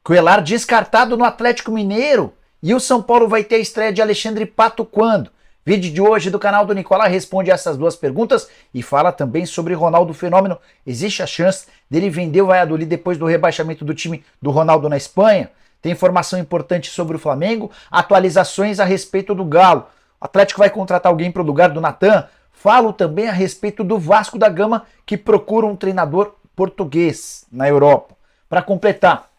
Coelar descartado no Atlético Mineiro. E o São Paulo vai ter a estreia de Alexandre Pato quando? Vídeo de hoje do canal do Nicola responde essas duas perguntas e fala também sobre Ronaldo Fenômeno. Existe a chance dele vender o Valladolid depois do rebaixamento do time do Ronaldo na Espanha? Tem informação importante sobre o Flamengo, atualizações a respeito do Galo. O Atlético vai contratar alguém para o lugar do Natan? Falo também a respeito do Vasco da Gama, que procura um treinador português na Europa. Para completar,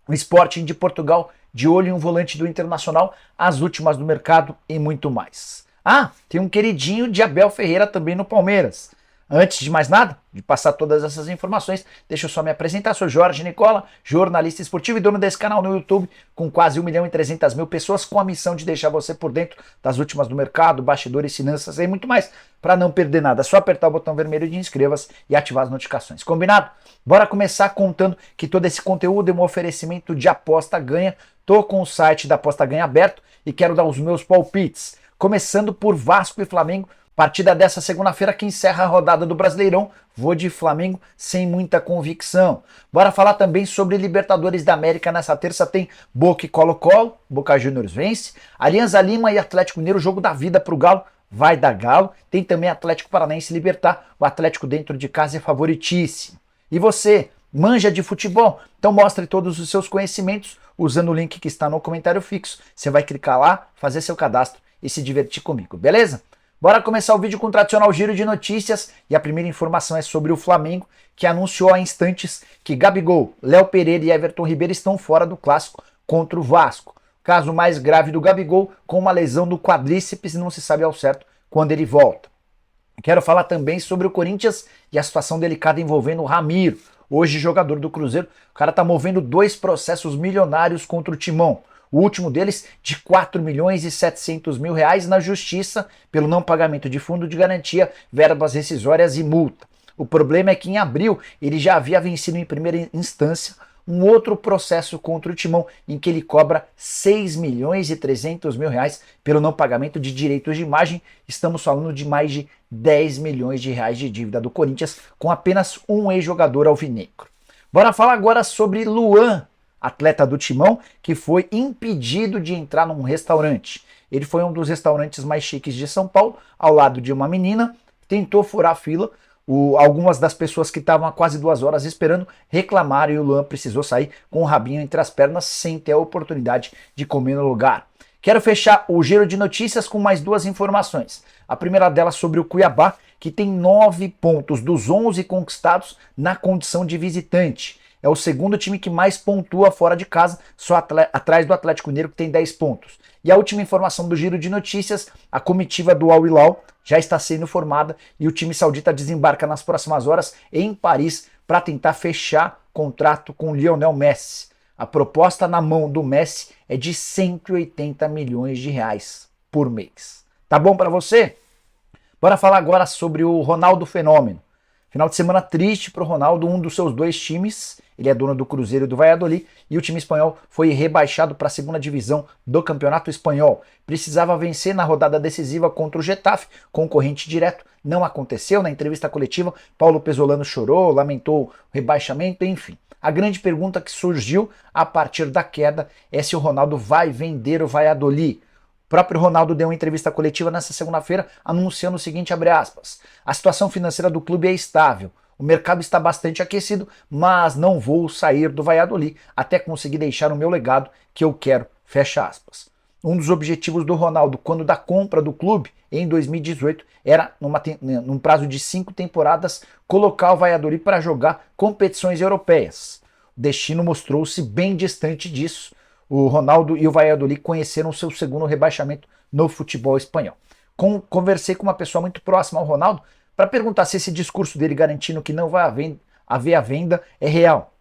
o Sporting de Portugal de olho em um volante do Internacional, as últimas do mercado e muito mais. Ah, tem um queridinho de Abel Ferreira também no Palmeiras. Antes de mais nada, de passar todas essas informações, deixa eu só me apresentar. Sou Jorge Nicola, jornalista esportivo e dono desse canal no YouTube, com quase 1.300.000 pessoas, com a missão de deixar você por dentro das últimas do mercado, bastidores, finanças e muito mais. Para não perder nada, é só apertar o botão vermelho de inscreva-se e ativar as notificações. Combinado? Bora começar contando que todo esse conteúdo é um oferecimento de Aposta Ganha. Tô com o site da Aposta Ganha aberto e quero dar os meus palpites. Começando por Vasco e Flamengo. Partida dessa segunda-feira que encerra a rodada do Brasileirão, vou de Flamengo sem muita convicção. Bora falar também sobre Libertadores da América. Nessa terça tem Boca e Colo-Colo, Boca Juniors vence, Alianza Lima e Atlético Mineiro, jogo da vida pro Galo, vai dar Galo. Tem também Atlético Paranaense e Libertad, o Atlético dentro de casa é favoritíssimo. E você, manja de futebol? Então mostre todos os seus conhecimentos usando o link que está no comentário fixo. Você vai clicar lá, fazer seu cadastro e se divertir comigo, beleza? Bora começar o vídeo com o tradicional giro de notícias e a primeira informação é sobre o Flamengo, que anunciou há instantes que Gabigol, Léo Pereira e Everton Ribeiro estão fora do clássico contra o Vasco. Caso mais grave do Gabigol, com uma lesão no quadríceps e não se sabe ao certo quando ele volta. Quero falar também sobre o Corinthians e a situação delicada envolvendo o Ramiro, hoje jogador do Cruzeiro. O cara tá movendo 2 processos milionários contra o Timão. O último deles de 4.700.000 reais na justiça pelo não pagamento de fundo de garantia, verbas rescisórias e multa. O problema é que em abril ele já havia vencido em primeira instância um outro processo contra o Timão em que ele cobra 6.300.000 reais pelo não pagamento de direitos de imagem. Estamos falando de mais de 10 milhões de reais de dívida do Corinthians com apenas um ex-jogador alvinegro. Bora falar agora sobre Luan, atleta do Timão, que foi impedido de entrar num restaurante. Ele foi um dos restaurantes mais chiques de São Paulo, ao lado de uma menina, tentou furar a fila. Algumas das pessoas que estavam há quase 2 horas esperando reclamaram e o Luan precisou sair com o rabinho entre as pernas sem ter a oportunidade de comer no lugar. Quero fechar o giro de notícias com mais 2 informações. A primeira delas sobre o Cuiabá, que tem 9 pontos dos 11 conquistados na condição de visitante. É o segundo time que mais pontua fora de casa, só atrás do Atlético Mineiro, que tem 10 pontos. E a última informação do giro de notícias, a comitiva do Al Hilal já está sendo formada e o time saudita desembarca nas próximas horas em Paris para tentar fechar contrato com Lionel Messi. A proposta na mão do Messi é de 180 milhões de reais por mês. Tá bom para você? Bora falar agora sobre o Ronaldo Fenômeno. Final de semana triste para o Ronaldo, um dos seus 2 times, ele é dono do Cruzeiro e do Valladolid, e o time espanhol foi rebaixado para a 2ª divisão do Campeonato Espanhol. Precisava vencer na rodada decisiva contra o Getafe, concorrente direto, não aconteceu. Na entrevista coletiva, Paulo Pesolano chorou, lamentou o rebaixamento, enfim. A grande pergunta que surgiu a partir da queda é se o Ronaldo vai vender o Valladolid. O próprio Ronaldo deu uma entrevista coletiva nessa segunda-feira anunciando o seguinte, abre aspas, a situação financeira do clube é estável, o mercado está bastante aquecido, mas não vou sair do Valladolid até conseguir deixar o meu legado que eu quero, fecha aspas. Um dos objetivos do Ronaldo quando da compra do clube em 2018 era, num prazo de 5 temporadas, colocar o Valladolid para jogar competições europeias. O destino mostrou-se bem distante disso. O Ronaldo e o Valladolid conheceram seu segundo rebaixamento no futebol espanhol. Conversei com uma pessoa muito próxima ao Ronaldo para perguntar se esse discurso dele garantindo que não vai haver a venda é real.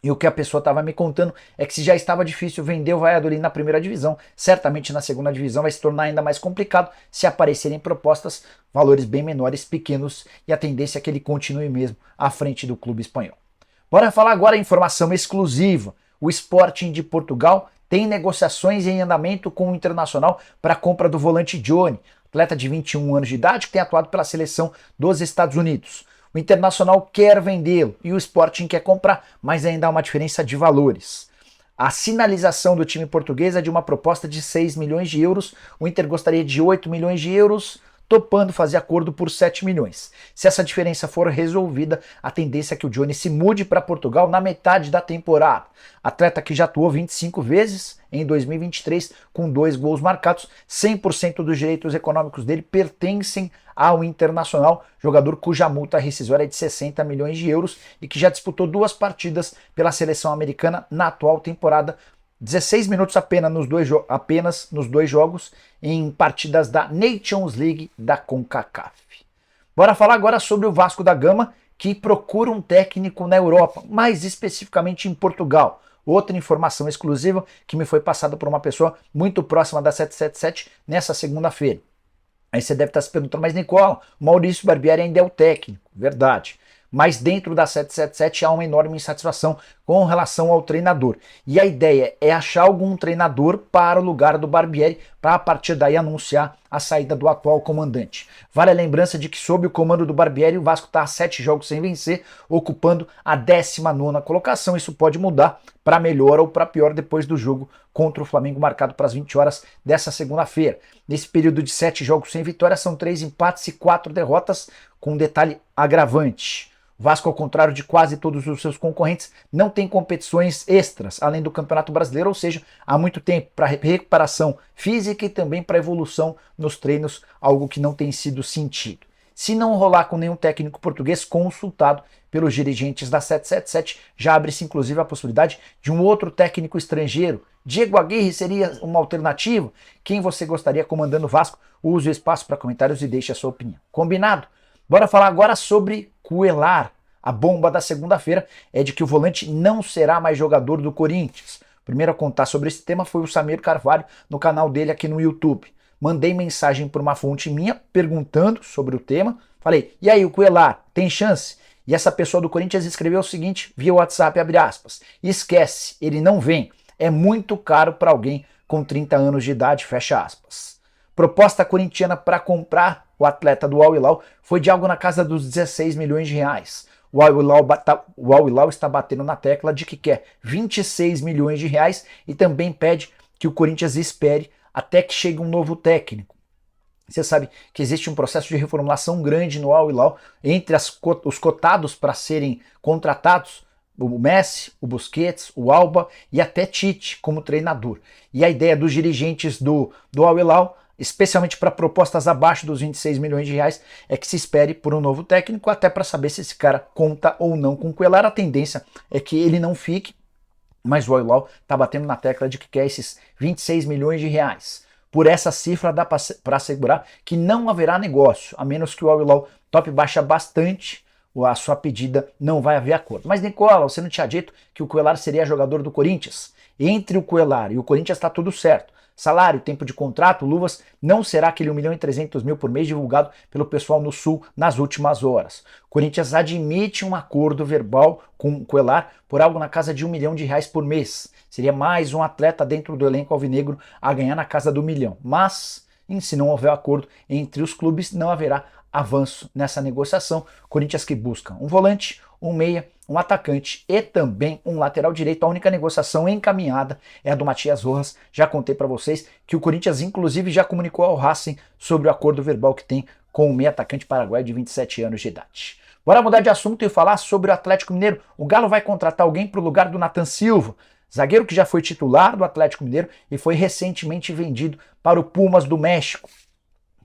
E o que a pessoa estava me contando é que se já estava difícil vender o Valladolid na 1ª divisão, certamente na 2ª divisão vai se tornar ainda mais complicado se aparecerem propostas, valores bem menores, pequenos, e a tendência é que ele continue mesmo à frente do clube espanhol. Bora falar agora informação exclusiva. O Sporting de Portugal tem negociações em andamento com o Internacional para a compra do volante Johnny, atleta de 21 anos de idade que tem atuado pela seleção dos Estados Unidos. O Internacional quer vendê-lo e o Sporting quer comprar, mas ainda há uma diferença de valores. A sinalização do time português é de uma proposta de 6 milhões de euros, o Inter gostaria de 8 milhões de euros, topando fazer acordo por 7 milhões. Se essa diferença for resolvida, a tendência é que o Johnny se mude para Portugal na metade da temporada. Atleta que já atuou 25 vezes em 2023, com 2 gols marcados, 100% dos direitos econômicos dele pertencem ao Internacional, jogador cuja multa rescisória é de 60 milhões de euros e que já disputou 2 partidas pela seleção americana na atual temporada, 16 minutos apenas nos dois jogos em partidas da Nations League da CONCACAF. Bora falar agora sobre o Vasco da Gama, que procura um técnico na Europa, mais especificamente em Portugal. Outra informação exclusiva que me foi passada por uma pessoa muito próxima da 777 nessa segunda-feira. Aí você deve estar se perguntando, mas Nicola, o Maurício Barbieri ainda é o técnico. Verdade. Mas dentro da 777 há uma enorme insatisfação com relação ao treinador. E a ideia é achar algum treinador para o lugar do Barbieri, para a partir daí anunciar a saída do atual comandante. Vale a lembrança de que sob o comando do Barbieri, o Vasco está a 7 jogos sem vencer, ocupando a 19ª colocação. Isso pode mudar para melhor ou para pior depois do jogo contra o Flamengo, marcado para as 20 horas dessa segunda-feira. Nesse período de 7 jogos sem vitória, são 3 empates e 4 derrotas, com um detalhe agravante. O Vasco, ao contrário de quase todos os seus concorrentes, não tem competições extras, além do Campeonato Brasileiro, ou seja, há muito tempo para recuperação física e também para evolução nos treinos, algo que não tem sido sentido. Se não rolar com nenhum técnico português consultado pelos dirigentes da 777, já abre-se inclusive a possibilidade de um outro técnico estrangeiro. Diego Aguirre seria uma alternativa? Quem você gostaria comandando o Vasco? Use o espaço para comentários e deixe a sua opinião. Combinado? Bora falar agora sobre Cuéllar. A bomba da segunda-feira é de que o volante não será mais jogador do Corinthians. O primeiro a contar sobre esse tema foi o Samir Carvalho no canal dele aqui no YouTube. Mandei mensagem para uma fonte minha perguntando sobre o tema. Falei, e aí, o Cuéllar, tem chance? E essa pessoa do Corinthians escreveu o seguinte via WhatsApp, abre aspas, esquece, ele não vem, é muito caro para alguém com 30 anos de idade, fecha aspas. Proposta corintiana para comprar o atleta do Al Hilal foi de algo na casa dos 16 milhões de reais. O Al Hilal está batendo na tecla de que quer 26 milhões de reais e também pede que o Corinthians espere até que chegue um novo técnico. Você sabe que existe um processo de reformulação grande no Al Hilal entre os cotados para serem contratados, o Messi, o Busquets, o Alba e até Tite como treinador. E a ideia dos dirigentes do Al Hilal, especialmente para propostas abaixo dos 26 milhões de reais, é que se espere por um novo técnico, até para saber se esse cara conta ou não com o Cuéllar. A tendência é que ele não fique, mas o Al Hilal está batendo na tecla de que quer esses 26 milhões de reais. Por essa cifra dá para assegurar que não haverá negócio, a menos que o Al Hilal tope baixa bastante a sua pedida, não vai haver acordo. Mas Nicola, você não tinha dito que o Cuéllar seria jogador do Corinthians? Entre o Cuéllar e o Corinthians está tudo certo. Salário, tempo de contrato, luvas, não será aquele 1.300.000 por mês divulgado pelo pessoal no Sul nas últimas horas. O Corinthians admite um acordo verbal com o Cuéllar por algo na casa de R$1 milhão por mês. Seria mais um atleta dentro do elenco alvinegro a ganhar na casa do R$1 milhão. Mas, se não houver acordo entre os clubes, não haverá avanço nessa negociação. Corinthians que busca um volante, um meia, um atacante e também um lateral direito. A única negociação encaminhada é a do Matias Rojas. Já contei para vocês que o Corinthians inclusive já comunicou ao Racing sobre o acordo verbal que tem com o meia atacante paraguaio de 27 anos de idade. Bora mudar de assunto e falar sobre o Atlético Mineiro. O Galo vai contratar alguém para o lugar do Nathan Silva, zagueiro que já foi titular do Atlético Mineiro e foi recentemente vendido para o Pumas do México.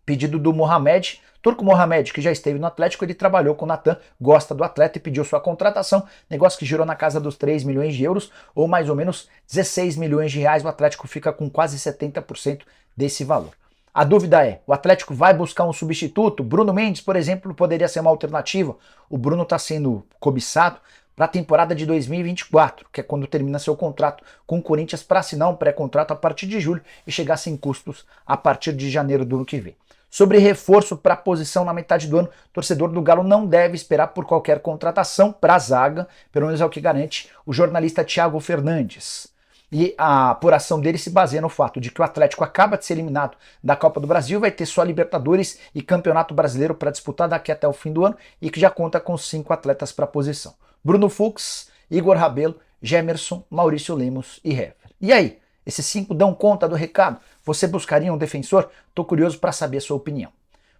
Pedido do Mohamed, Turco Mohamed, que já esteve no Atlético, ele trabalhou com o Nathan, gosta do atleta e pediu sua contratação, negócio que girou na casa dos 3 milhões de euros, ou mais ou menos 16 milhões de reais, o Atlético fica com quase 70% desse valor. A dúvida é, o Atlético vai buscar um substituto? Bruno Mendes, por exemplo, poderia ser uma alternativa. O Bruno está sendo cobiçado para a temporada de 2024, que é quando termina seu contrato com o Corinthians, para assinar um pré-contrato a partir de julho e chegar sem custos a partir de janeiro do ano que vem. Sobre reforço para a posição na metade do ano, o torcedor do Galo não deve esperar por qualquer contratação para a zaga, pelo menos é o que garante o jornalista Thiago Fernandes. E a apuração dele se baseia no fato de que o Atlético acaba de ser eliminado da Copa do Brasil, vai ter só Libertadores e Campeonato Brasileiro para disputar daqui até o fim do ano e que já conta com 5 atletas para a posição. Bruno Fux, Igor Rabelo, Gemerson, Maurício Lemos e Hever. E aí, esses 5 dão conta do recado? Você buscaria um defensor? Tô curioso para saber a sua opinião.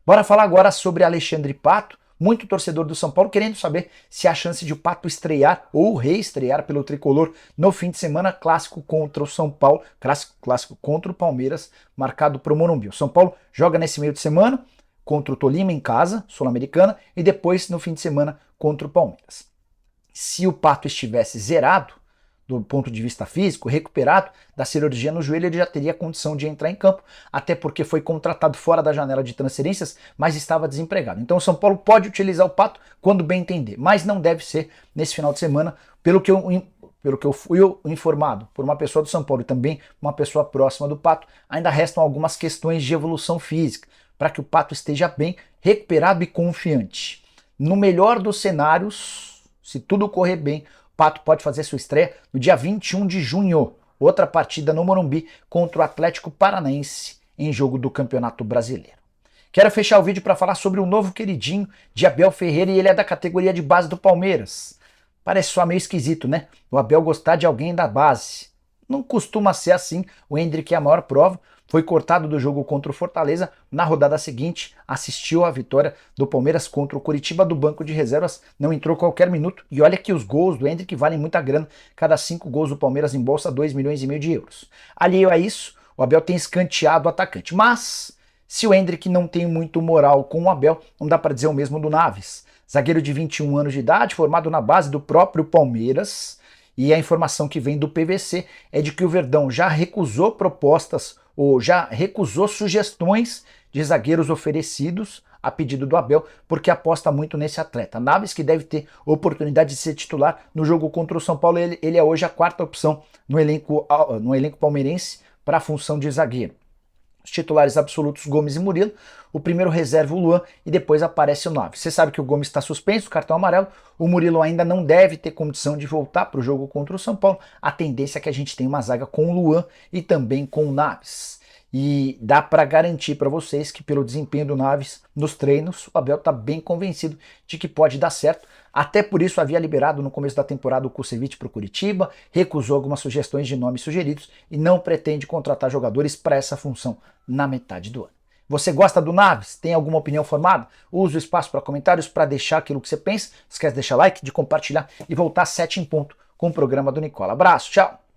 Bora falar agora sobre Alexandre Pato, muito torcedor do São Paulo querendo saber se há chance de o Pato estrear ou reestrear pelo tricolor no fim de semana, clássico contra o São Paulo, clássico contra o Palmeiras, marcado para o Morumbi. O São Paulo joga nesse meio de semana contra o Tolima em casa, Sul-Americana, e depois no fim de semana contra o Palmeiras. Se o Pato estivesse zerado, do ponto de vista físico, recuperado da cirurgia no joelho, ele já teria condição de entrar em campo, até porque foi contratado fora da janela de transferências, mas estava desempregado. Então o São Paulo pode utilizar o Pato quando bem entender, mas não deve ser nesse final de semana, pelo que eu fui informado por uma pessoa do São Paulo e também uma pessoa próxima do Pato, ainda restam algumas questões de evolução física, para que o Pato esteja bem, recuperado e confiante. No melhor dos cenários, se tudo correr bem, Pato pode fazer sua estreia no dia 21 de junho, outra partida no Morumbi contra o Atlético Paranaense em jogo do Campeonato Brasileiro. Quero fechar o vídeo para falar sobre o novo queridinho de Abel Ferreira e ele é da categoria de base do Palmeiras. Parece só meio esquisito, né? O Abel gostar de alguém da base. Não costuma ser assim, o Endrick é a maior prova. Foi cortado do jogo contra o Fortaleza, na rodada seguinte assistiu à vitória do Palmeiras contra o Coritiba do banco de reservas, não entrou qualquer minuto, e olha que os gols do Endrick valem muita grana, cada 5 gols do Palmeiras em bolsa, 2,5 milhões de euros. Alheio a isso, o Abel tem escanteado o atacante, mas se o Endrick não tem muito moral com o Abel, não dá para dizer o mesmo do Naves, zagueiro de 21 anos de idade, formado na base do próprio Palmeiras, e a informação que vem do PVC é de que o Verdão já recusou propostas ou já recusou sugestões de zagueiros oferecidos a pedido do Abel, porque aposta muito nesse atleta. Naves, que deve ter oportunidade de ser titular no jogo contra o São Paulo, ele é hoje a 4ª opção no elenco palmeirense para a função de zagueiro. Os titulares absolutos Gomes e Murilo, o primeiro reserva o Luan e depois aparece o Naves. Você sabe que o Gomes está suspenso, cartão amarelo, o Murilo ainda não deve ter condição de voltar para o jogo contra o São Paulo. A tendência é que a gente tenha uma zaga com o Luan e também com o Naves. E dá para garantir para vocês que pelo desempenho do Naves nos treinos, o Abel está bem convencido de que pode dar certo. Até por isso havia liberado no começo da temporada o Kusevich para o Curitiba, recusou algumas sugestões de nomes sugeridos e não pretende contratar jogadores para essa função na metade do ano. Você gosta do Naves? Tem alguma opinião formada? Use o espaço para comentários para deixar aquilo que você pensa. Esquece de deixar like, de compartilhar e voltar às 7 em ponto com o programa do Nicola. Abraço, tchau!